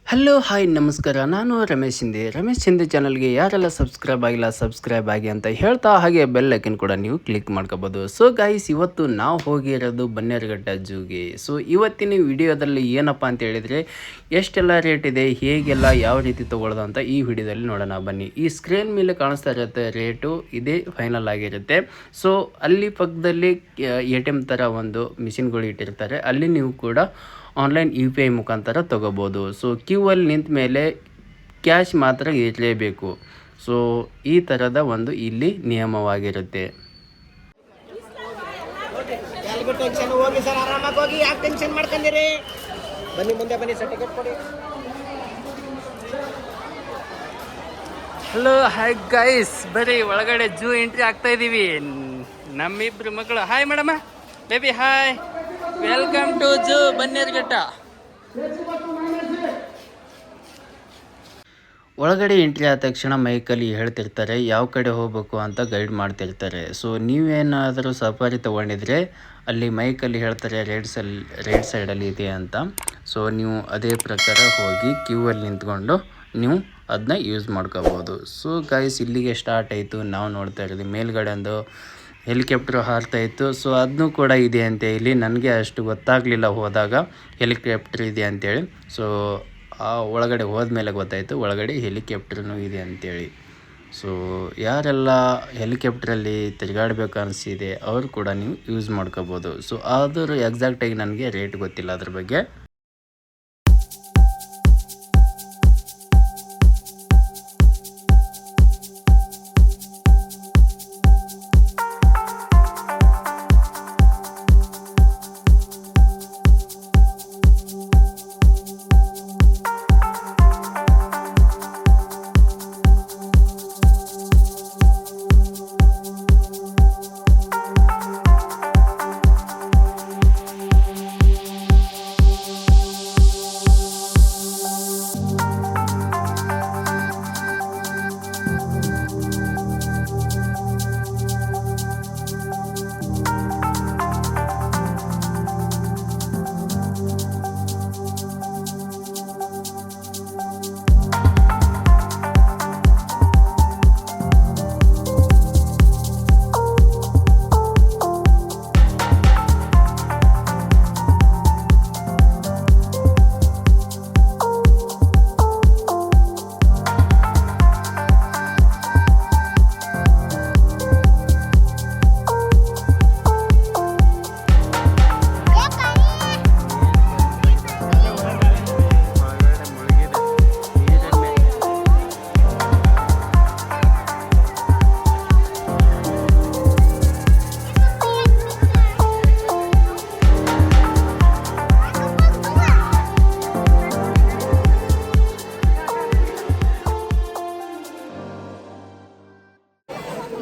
Hello hi ನಮಸ್ಕಾರ. ನಾನು ರಮೇಶ್ ಶಿಂದೆ ಚಾನಲ್ಗೆ ಯಾರೆಲ್ಲ ಸಬ್ಸ್ಕ್ರೈಬ್ ಆಗಿಲ್ಲ ಸಬ್ಸ್ಕ್ರೈಬ್ ಆಗಿ ಅಂತ ಹೇಳ್ತಾ, ಹಾಗೆ ಬೆಲ್ ಐಕನ್ ಕೂಡ ನೀವು ಕ್ಲಿಕ್ ಮಾಡ್ಕೋಬೋದು. ಸೊ ಗೈಸ್, ಇವತ್ತು ನಾವು ಹೋಗಿರೋದು ಬನ್ನೇರುಘಟ್ಟ ಝೂಗೆ. ಸೊ ಇವತ್ತಿನ ವಿಡಿಯೋದಲ್ಲಿ ಏನಪ್ಪ ಅಂತ ಹೇಳಿದರೆ, ಎಷ್ಟೆಲ್ಲ ರೇಟ್ ಇದೆ, ಹೇಗೆಲ್ಲ ಯಾವ ರೀತಿ ತೊಗೊಳ್ಳೋದು ಅಂತ ಈ ವಿಡಿಯೋದಲ್ಲಿ ನೋಡೋಣ ಬನ್ನಿ. ಈ ಸ್ಕ್ರೀನ್ ಮೇಲೆ ಕಾಣಿಸ್ತಾ ಇರುತ್ತೆ ರೇಟು, ಇದೇ ಫೈನಲ್ ಆಗಿರುತ್ತೆ. ಸೊ ಅಲ್ಲಿ ಪಕ್ಕದಲ್ಲಿ ATM ಥರ ಒಂದು ಮಿಷಿನ್ಗಳು ಇಟ್ಟಿರ್ತಾರೆ, ಅಲ್ಲಿ ನೀವು ಕೂಡ ಆನ್ಲೈನ್ UPI ಮುಖಾಂತರ ತೊಗೋಬೋದು. ಸೊ ಕ್ಯೂ ಅಲ್ಲಿ ನಿಂತ ಮೇಲೆ ಕ್ಯಾಶ್ ಮಾತ್ರ ಇರಲೇಬೇಕು. ಸೊ ಈ ಥರದ ಒಂದು ಇಲ್ಲಿ ನಿಯಮವಾಗಿರುತ್ತೆ. ಹೋಗಿ ಸರ್, ಆರಾಮಾಗಿ ಹೋಗಿ, ಯಾಕೆ ಟೆನ್ಷನ್ ಮಾಡ್ಕೊಂಡಿರಿ. ಬನ್ನಿ, ಮುಂದೆ ಬನ್ನಿ ಸರ್, ಟಿಕೆಟ್ ಕೊಡಿ. ಹಲೋ ಹಾಯ್ ಗೈಸ್, ಬರೀ ಒಳಗಡೆ ಝೂ ಎಂಟ್ರಿ ಆಗ್ತಾ ಇದ್ದೀವಿ. ನಮ್ಮಿಬ್ರು ಮಕ್ಕಳು hi madam, baby hi, welcome to zoo Bannerghatta. ಒಳಗಡೆ ಎಂಟ್ರಿ ಆದ ತಕ್ಷಣ ಮೈಕಲ್ಲಿ ಹೇಳ್ತಿರ್ತಾರೆ ಯಾವ ಕಡೆ ಹೋಗಬೇಕು ಅಂತ ಗೈಡ್ ಮಾಡ್ತಿರ್ತಾರೆ. ಸೊ ನೀವೇನಾದರೂ ಸಫಾರಿ ತೊಗೊಂಡಿದ್ರೆ ಅಲ್ಲಿ ಮೈಕಲ್ಲಿ ಹೇಳ್ತಾರೆ ರೈಟ್ ಸೈಡಲ್ಲಿ ಇದೆ ಅಂತ. ಸೊ ನೀವು ಅದೇ ಪ್ರಕಾರ ಹೋಗಿ ಕ್ಯೂ ಅಲ್ಲಿ ನಿಂತ್ಕೊಂಡು ನೀವು ಅದನ್ನ ಯೂಸ್ ಮಾಡ್ಕೋಬೋದು. ಸೊ ಗೈಸ್, ಇಲ್ಲಿಗೆ ಸ್ಟಾರ್ಟ್ ಆಯಿತು. ನಾವು ನೋಡ್ತಾ ಇರೋದು ಮೇಲ್ಗಡೆ ಒಂದು ಹೆಲಿಕಾಪ್ಟರ್ ಹಾರ್ತಾ ಇತ್ತು. ಸೊ ಅದನ್ನೂ ಕೂಡ ಇದೆ ಅಂತ ಇಲ್ಲಿ. ನನಗೆ ಅಷ್ಟು ಗೊತ್ತಾಗಲಿಲ್ಲ ಹೋದಾಗ ಹೆಲಿಕಾಪ್ಟರ್ ಇದೆ ಅಂತೇಳಿ. ಸೊ ಆ ಒಳಗಡೆ ಹೋದ್ಮೇಲೆ ಗೊತ್ತಾಯಿತು ಒಳಗಡೆ ಹೆಲಿಕಾಪ್ಟರ್ನೂ ಇದೆ ಅಂಥೇಳಿ. ಸೊ ಯಾರೆಲ್ಲ ಹೆಲಿಕಾಪ್ಟ್ರಲ್ಲಿ ತಿರುಗಾಡಬೇಕು ಅನಿಸಿದೆ ಅವರು ಕೂಡ ನೀವು ಯೂಸ್ ಮಾಡ್ಕೋಬೋದು. ಸೊ ಆದರೂ ಎಕ್ಸಾಕ್ಟಾಗಿ ನನಗೆ ರೇಟ್ ಗೊತ್ತಿಲ್ಲ ಅದ್ರ ಬಗ್ಗೆ.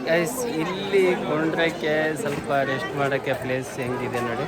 ಗೈಸ್, ಇಲ್ಲಿ ಕೊಂಡ್ರಕ್ಕೆ ಸ್ವಲ್ಪ ರೆಸ್ಟ್ ಮಾಡೋಕ್ಕೆ ಪ್ಲೇಸ್ ಹೆಂಗಿದೆ ನೋಡಿ.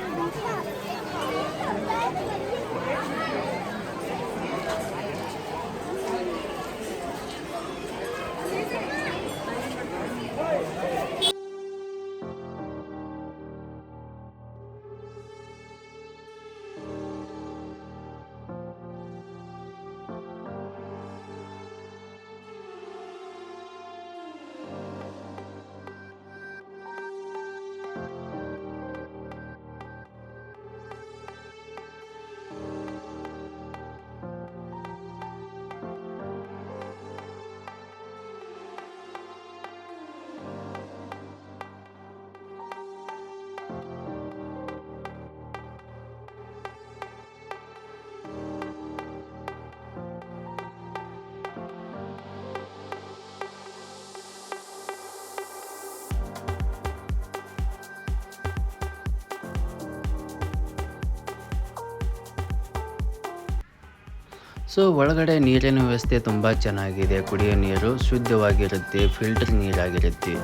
ಸೊ ಒಳಗಡೆ ನೀರಿನ ವ್ಯವಸ್ಥೆ ತುಂಬ ಚೆನ್ನಾಗಿದೆ. ಕುಡಿಯೋ ನೀರು ಶುದ್ಧವಾಗಿರುತ್ತೆ, ಫಿಲ್ಟರ್ ನೀರಾಗಿರುತ್ತೆ.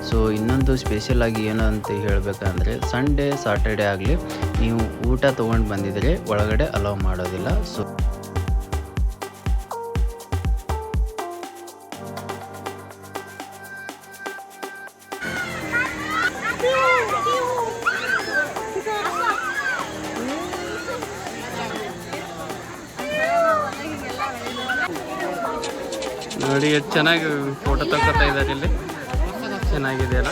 ಸೊ ಇನ್ನೊಂದು ಸ್ಪೆಷಲ್ ಆಗಿ ಏನು ಅಂತ ಹೇಳಬೇಕಂದ್ರೆ, ಸಂಡೇ ಸಾಟರ್ಡೆ ಆಗಲಿ ನೀವು ಊಟ ತೊಗೊಂಡು ಬಂದಿದ್ರೆ ಒಳಗಡೆ ಅಲೌ ಮಾಡೋದಿಲ್ಲ. ಸೊ ನೋಡಿ ಎಷ್ಟು ಚೆನ್ನಾಗಿ ಫೋಟೋ ತಗೋತಾ ಇದ್ದಾರೆ ಇಲ್ಲಿ. ಚೆನ್ನಾಗಿದೆಯಲ್ಲ.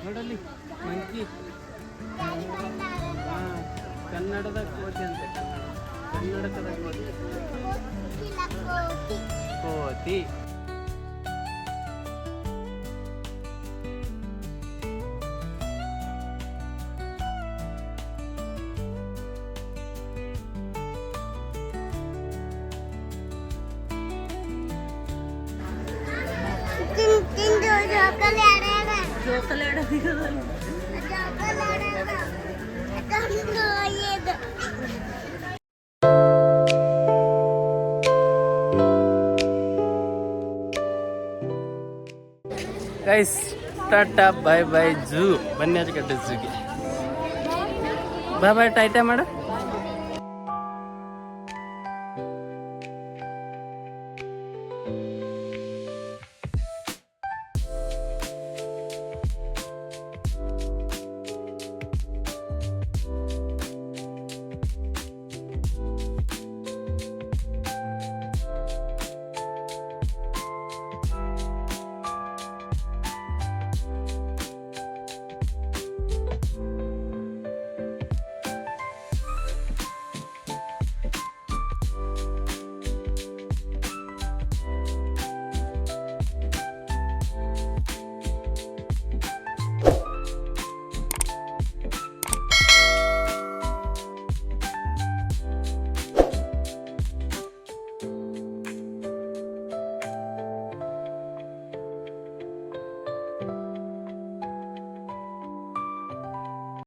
ನೋಡಲ್ಲಿ ಮಂಕಿ. ಕನ್ನಡದ ಕೋತಿ ಅಂತೆ. ಕನ್ನಡಕದ ಕೋತಿ. ಕೋತಿ. ಗೈಸ್ ಟಾಟಾ ಬಾಯ್ ಬಾಯ್ ಝೂ. ಬನ್ನೇರುಕಟ್ಟೆ ಝೂಗೆ ಬಾಯ್ ಬಾಯ್ ಟಾಟಾ ಮಾಡು.